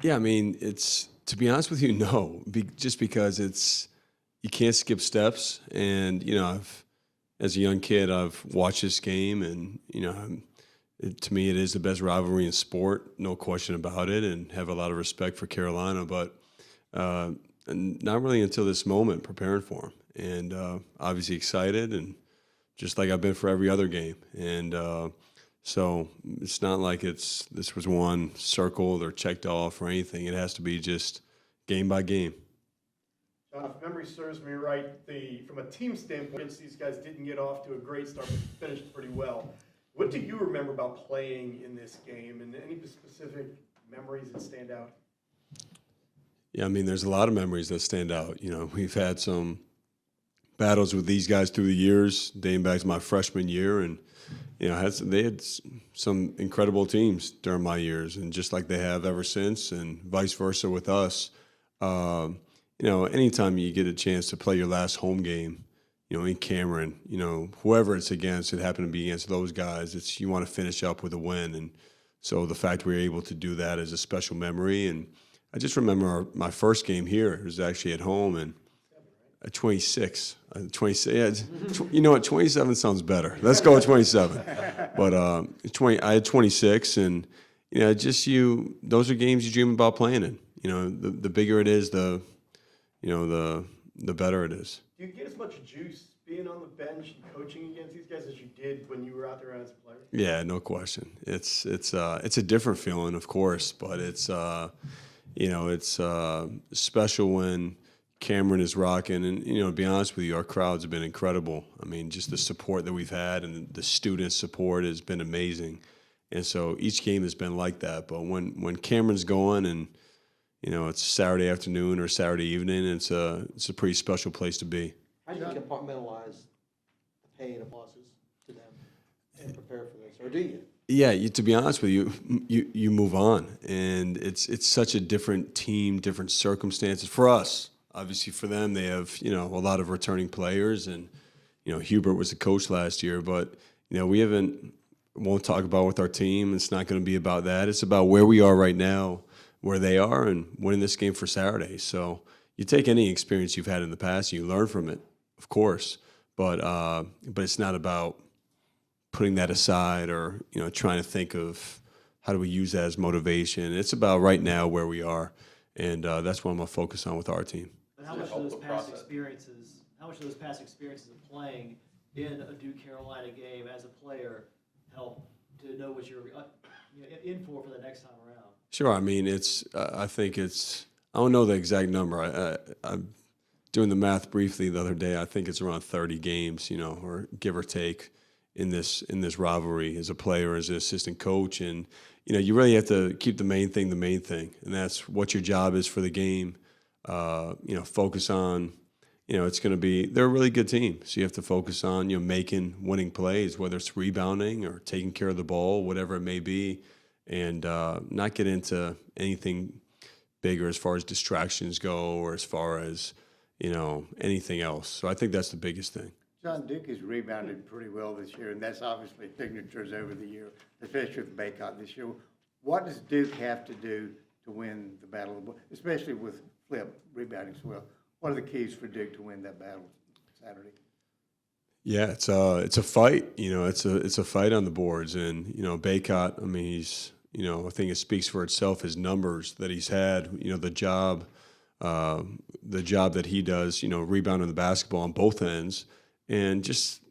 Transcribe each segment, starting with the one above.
Yeah, I mean, to be honest with you, no, just because you can't skip steps, and as a young kid, I've watched this game, and to me, it is the best rivalry in sport, no question about it, and have a lot of respect for Carolina, but uh, and not really until this moment preparing for them, and obviously excited, and just like I've been for every other game, and so it's not like this was one circled or checked off or anything. It has to be just game by game. John, if memory serves me right, from a team standpoint, these guys didn't get off to a great start, but finished pretty well. What do you remember about playing in this game, and any specific memories that stand out? Yeah, I mean, there's a lot of memories that stand out. We've had some battles with these guys through the years, dating back to my freshman year, and they had some incredible teams during my years, and just like they have ever since, and vice versa with us. Anytime you get a chance to play your last home game, in Cameron, whoever it's against, it happened to be against those guys. You want to finish up with a win, and so the fact we were able to do that is a special memory. And I just remember my first game here was actually at home, and at 26. 26. Yeah, you know what? 27 sounds better. Let's go with 27. But I had 26, and those are games you dream about playing in. The bigger it is, the better it is. Do you get as much juice being on the bench and coaching against these guys as you did when you were out there as a player? Yeah, no question. It's a different feeling, of course, but it's special when Cameron is rocking, and to be honest with you, our crowds have been incredible. I mean, just the support that we've had and the student support has been amazing, and so each game has been like that. But when Cameron's going, and it's Saturday afternoon or Saturday evening, it's a pretty special place to be. How do you compartmentalize the pain of losses to them and prepare for this, or do you? Yeah, to be honest with you, you move on, and it's such a different team, different circumstances for us. Obviously, for them, they have a lot of returning players, and Hubert was the coach last year, but won't talk about with our team. It's not going to be about that. It's about where we are right now, where they are, and winning this game for Saturday. So you take any experience you've had in the past, you learn from it, of course, but it's not about putting that aside or trying to think of how do we use that as motivation. It's about right now where we are, and that's what I'm gonna focus on with our team. But how much of those past experiences of playing in a Duke Carolina game as a player help to know what you're in for the next time around? Sure. I mean, I think I don't know the exact number. I'm doing the math briefly the other day. I think it's around 30 games, or give or take, in this rivalry as a player, as an assistant coach, and you really have to keep the main thing, and that's what your job is for the game. Focus on. It's going to be, they're a really good team, so you have to focus on making winning plays, whether it's rebounding or taking care of the ball, whatever it may be, and not get into anything bigger as far as distractions go or as far as anything else. So I think that's the biggest thing. John, Duke has rebounded pretty well this year, and that's obviously signatures over the year, especially with Baycott this year. What does Duke have to do to win the battle, especially with Flip rebounding so well? What are the keys for Duke to win that battle Saturday? Yeah, it's a fight. It's a fight on the boards, and Baycott. I mean, I think it speaks for itself. His numbers that he's had. The job that he does. Rebounding the basketball on both ends. And just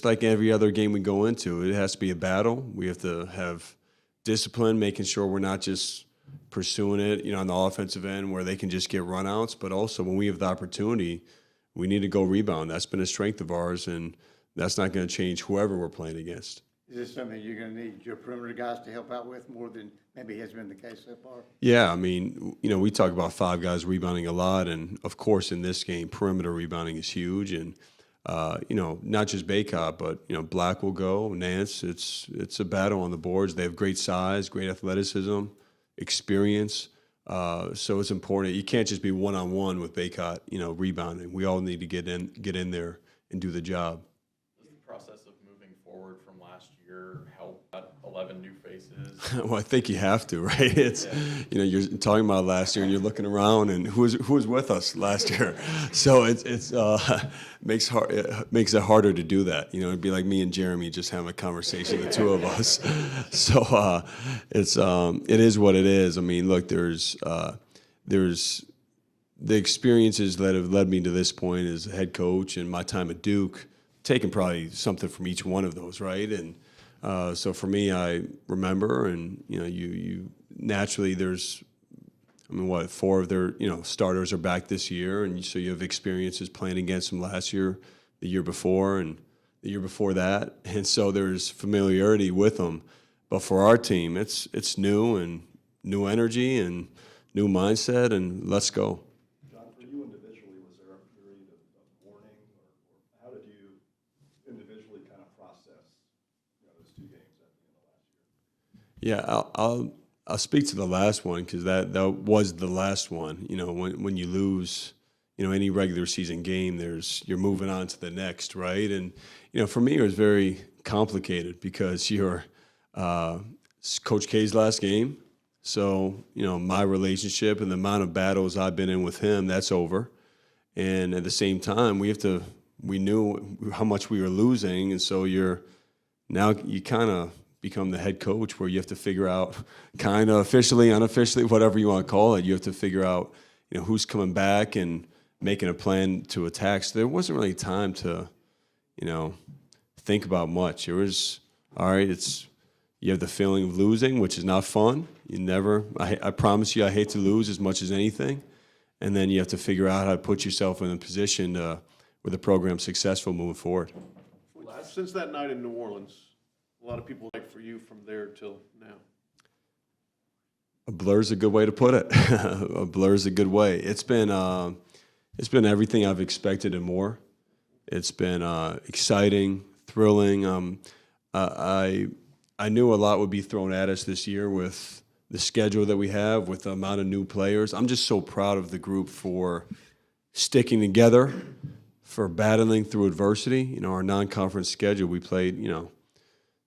like every other game we go into, it has to be a battle. We have to have discipline, making sure we're not just pursuing it, on the offensive end where they can just get runouts, but also when we have the opportunity, we need to go rebound. That's been a strength of ours, and that's not going to change whoever we're playing against. Is this something you're going to need your perimeter guys to help out with more than maybe has been the case so far? Yeah, I mean, we talk about five guys rebounding a lot, and of course in this game, perimeter rebounding is huge, and not just Baycott, but Black will go, Nance. It's a battle on the boards. They have great size, great athleticism, experience. So it's important. You can't just be one-on-one with Baycott, rebounding. We all need to get in there and do the job. Does the process of moving forward from last year help that a 11 new faces. Well, I think you have to, right? It's, you know, you're talking about last year and you're looking around and who was with us last year. So it's makes it harder to do that. You know, it'd be like me and Jeremy just having a conversation, the two of us. So it is what it is. I mean, look, there's the experiences that have led me to this point as a head coach and my time at Duke, taking probably something from each one of those, right? And so for me, I remember, and you know, you naturally there's, I mean, what, 4 of their starters are back this year, and so you have experiences playing against them last year, the year before, and the year before that, and so there's familiarity with them. But for our team, it's new and new energy and new mindset, and let's go. Jon, for you individually, was there a period of mourning, or how did you individually kind of process, those 2 games at the end of last year? Yeah, I'll speak to the last one because that was the last one. You know, when you lose, any regular season game, you're moving on to the next, right? And for me, it was very complicated because you're Coach K's last game. So, my relationship and the amount of battles I've been in with him, that's over. And at the same time, we knew how much we were losing. And so you kind of become the head coach where you have to figure out kind of officially, unofficially, whatever you want to call it. You have to figure out, who's coming back and making a plan to attack. So there wasn't really time to, think about much. It was, all right, you have the feeling of losing, which is not fun. I promise you, I hate to lose as much as anything. And then you have to figure out how to put yourself in a position where the program's successful moving forward. Since that night in New Orleans, a lot of people like for you from there till now. A blur's a good way to put it. A blur's a good way. It's been everything I've expected and more. It's been exciting, thrilling. I knew a lot would be thrown at us this year with the schedule that we have, with the amount of new players. I'm just so proud of the group for sticking together, for battling through adversity. Our non-conference schedule, we played,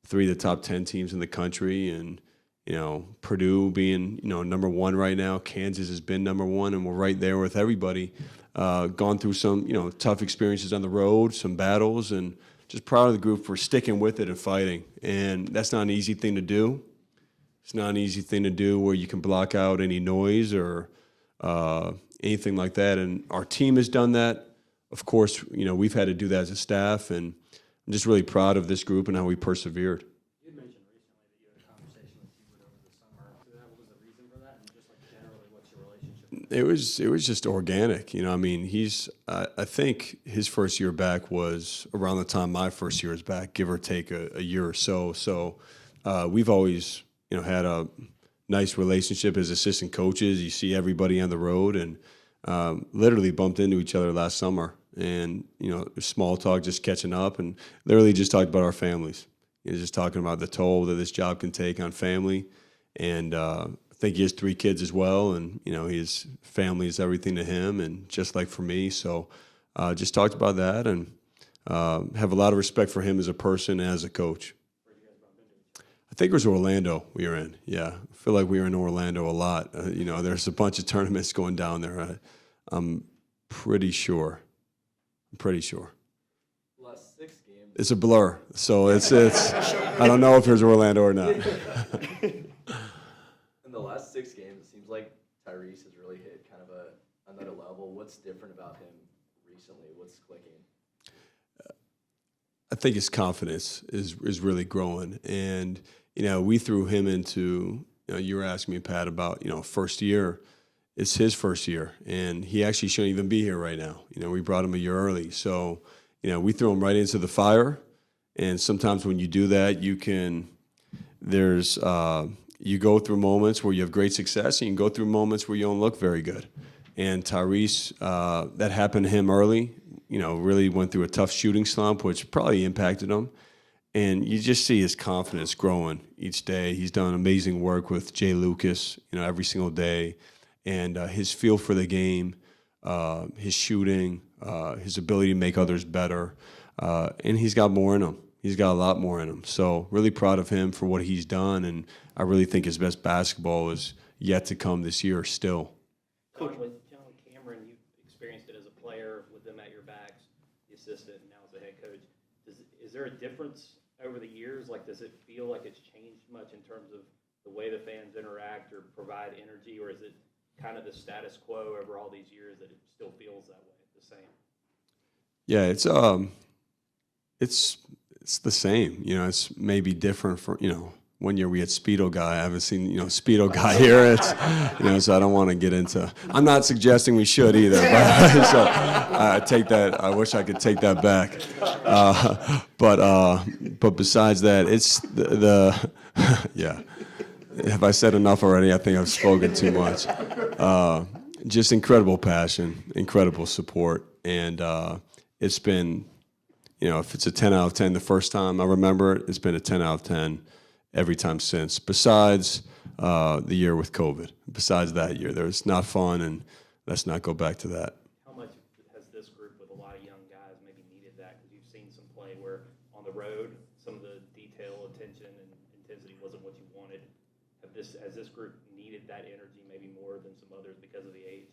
3 of the top 10 teams in the country, and Purdue being number 1 right now. Kansas has been number 1, and we're right there with everybody. Gone through some tough experiences on the road, some battles, and just proud of the group for sticking with it and fighting. And that's not an easy thing to do. It's not an easy thing to do where you can block out any noise or anything like that. And our team has done that. Of course, we've had to do that as a staff, and I'm just really proud of this group and how we persevered. You had mentioned recently that you had a conversation with Hubert over the summer. What was the reason for that? And just like generally, what's your relationship? It was just organic. I mean, I think his first year back was around the time my first year was back, give or take a year or so. So we've always, had a nice relationship as assistant coaches. You see everybody on the road, and literally bumped into each other last summer. And, small talk, just catching up, and literally just talked about our families. Just talking about the toll that this job can take on family. And I think he has 3 kids as well, and, his family is everything to him, and just like for me. So just talked about that, and have a lot of respect for him as a person and as a coach. I think it was Orlando we were in. Yeah, I feel like we were in Orlando a lot. There's a bunch of tournaments going down there. I'm pretty sure. Last 6 games. It's a blur, so it's. I don't know if it was Orlando or not. In the last 6 games, it seems like Tyrese has really hit kind of another level. What's different about him recently? What's clicking? I think his confidence is really growing, and we threw him into. You were asking me, Pat, about first year. It's his first year, and he actually shouldn't even be here right now. We brought him a year early, so we threw him right into the fire. And sometimes when you do that, you go through moments where you have great success, and you can go through moments where you don't look very good. And Tyrese, that happened to him early. Really went through a tough shooting slump, which probably impacted him. And you just see his confidence growing each day. He's done amazing work with Jay Lucas, every single day. And his feel for the game, his shooting, his ability to make others better. And he's got more in him. He's got a lot more in him. So really proud of him for what he's done, and I really think his best basketball is yet to come this year still. John Cameron, you experienced it as a player with them at your backs, the assistant, and now as the head coach. Is there a difference over the years? Like, does it feel like it's changed much in terms of the way the fans interact or provide energy, or is it kind of the status quo over all these years that it still feels that way, the same? Yeah, it's the same. You know, it's maybe different for, you know, one year we had Speedo Guy. I haven't seen, you know, Speedo Guy here. It's, you know, so I don't want to get into, I'm not suggesting we should either, but so I take that, I wish I could take that back. But besides that, it's the yeah. Have I said enough already? I think I've spoken too much. Just incredible passion, incredible support, and it's been, you know, if it's a 10 out of 10 the first time I remember it, it's been a 10 out of 10 every time since, besides the year with COVID. Besides that year, it's not fun, and let's not go back to that. How much has this group with a lot of young guys maybe needed that? Because you've seen some play where on the road, some of the detail, attention, and intensity wasn't what you wanted. Has this group needed that energy maybe more than some others because of the age?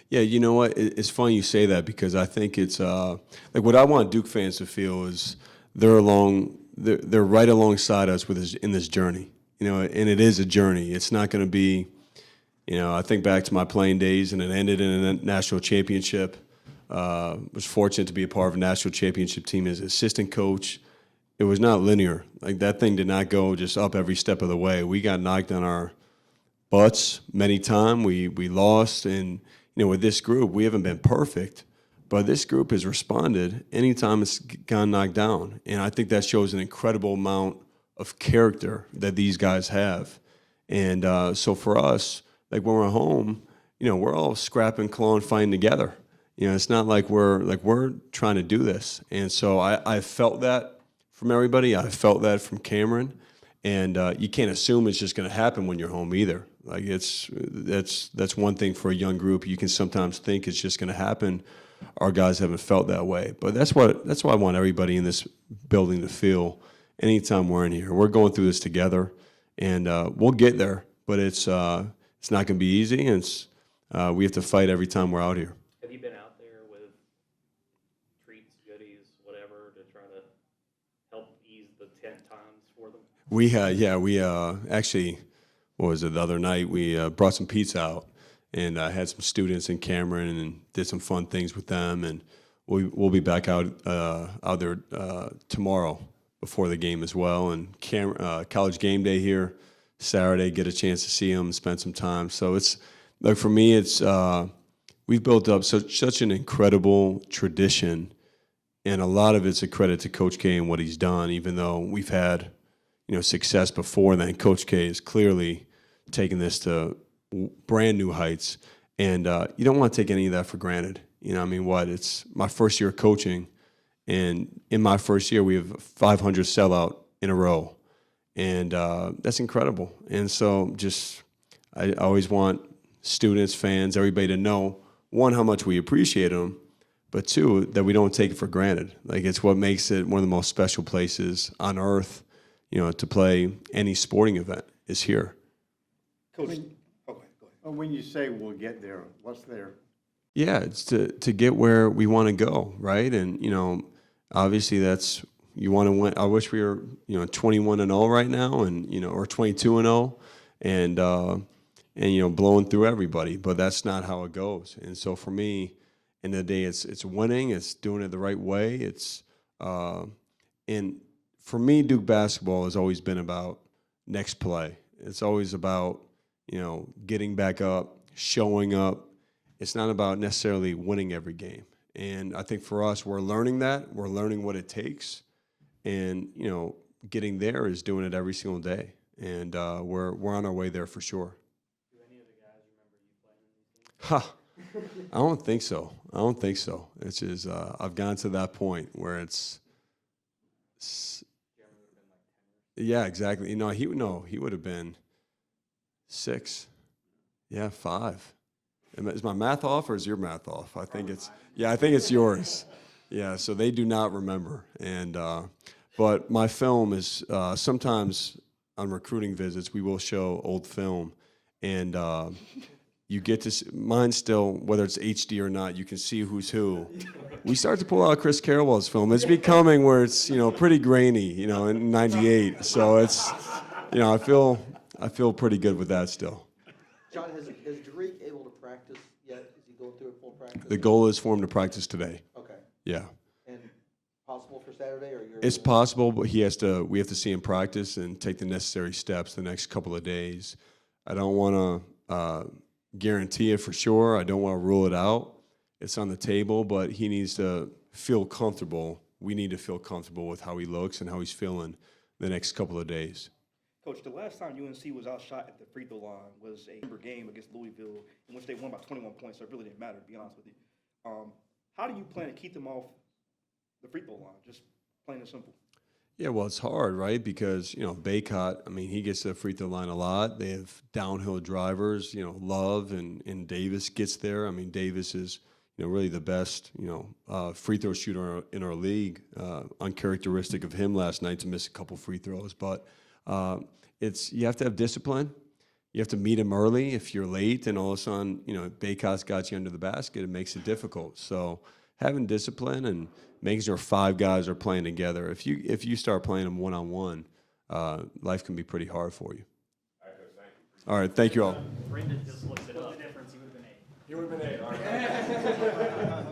Yeah, you know what? It's funny you say that, because I think it's like what I want Duke fans to feel is they're right alongside us in this journey. You know, and it is a journey. It's not going to be, you know, I think back to my playing days, and it ended in a national championship. Was fortunate to be a part of a national championship team as assistant coach. It was not linear. Like, that thing did not go just up every step of the way. We got knocked on our butts many times. We lost, and you know, with this group, we haven't been perfect, but this group has responded anytime it's gone knocked down. And I think that shows an incredible amount of character that these guys have. And so for us, like when we're home, you know, we're all scrapping, clawing, fighting together. You know, it's not like we're trying to do this. And so I felt that from everybody. I felt that from Cameron. And you can't assume it's just going to happen when you're home either. Like, that's one thing for a young group. You can sometimes think it's just going to happen. Our guys haven't felt that way, but that's what I want everybody in this building to feel. Anytime we're in here, we're going through this together, and we'll get there. But it's not going to be easy, and we have to fight every time we're out here. Have you been out there with treats, goodies, whatever, to try to help ease the 10 times for them? We actually, what was it, the other night, we brought some pizza out, and I had some students in Cameron and did some fun things with them, and we'll be back out there tomorrow before the game as well, and college game day here Saturday, get a chance to see them, spend some time. So it's, like, for me, it's we've built up such an incredible tradition, and a lot of it's a credit to Coach K and what he's done, even though we've had, you know, success before then. Coach K has clearly taken this to brand new heights, and you don't want to take any of that for granted. You know, I mean, it's my first year coaching, and in my first year we have 500 sellout in a row, and that's incredible. And so I always want students, fans, everybody to know, one, how much we appreciate them, but two, that we don't take it for granted. Like, it's what makes it one of the most special places on earth, you know, to play any sporting event is here. Coach, okay, go ahead. When you say we'll get there, what's there? Yeah, it's to get where we want to go, right? And, you know, obviously you want to win. I wish we were, you know, 21-0 right now, and, you know, or 22-0, and you know, blowing through everybody. But that's not how it goes. And so for me, in the day, it's winning. It's doing it the right way. It's and for me, Duke basketball has always been about next play. It's always about, you know, getting back up, showing up. It's not about necessarily winning every game. And I think for us, we're learning that. We're learning what it takes. And, you know, getting there is doing it every single day. And we're on our way there for sure. Do any of the guys remember you playing in these games? I don't think so. I don't think so. It's just I've gotten to that point where it's yeah, exactly. You know, he would have been 6. Yeah, 5. Is my math off or is your math off? I think it's yours. Yeah, so they do not remember. And But my film is sometimes on recruiting visits we will show old film, and you get to mine still, whether it's HD or not, you can see who's who. We start to pull out Chris Carrawell's film. It's becoming where it's pretty grainy, in '98. So it's I feel pretty good with that still. John, is Derek able to practice yet? Is he going through a full practice? The goal is for him to practice today. Okay. Yeah. And possible for Saturday, or you're? It's possible, but we have to see him practice and take the necessary steps the next couple of days. I don't want to guarantee it for sure. I don't want to rule it out. It's on the table, but he needs to feel comfortable. We need to feel comfortable with how he looks and how he's feeling the next couple of days. Coach, the last time UNC was outshot at the free throw line was a December game against Louisville, in which they won by 21 points, so it really didn't matter, to be honest with you. How do you plan to keep them off the free throw line, just plain and simple? Yeah, well, it's hard, right? Because, Baycott, he gets to the free throw line a lot. They have downhill drivers, Love and Davis gets there. Davis is, really the best, free throw shooter in our league. Uncharacteristic of him last night to miss a couple free throws. But you have to have discipline. You have to meet him early. If you're late and all of a sudden, Baycott's got you under the basket, it makes it difficult. So having discipline and making sure 5 guys are playing together. If you start playing them one-on-one, life can be pretty hard for you. All right, thank you all. Brendan just looks it up. The difference, he would have been 8. You would have been 8. All right.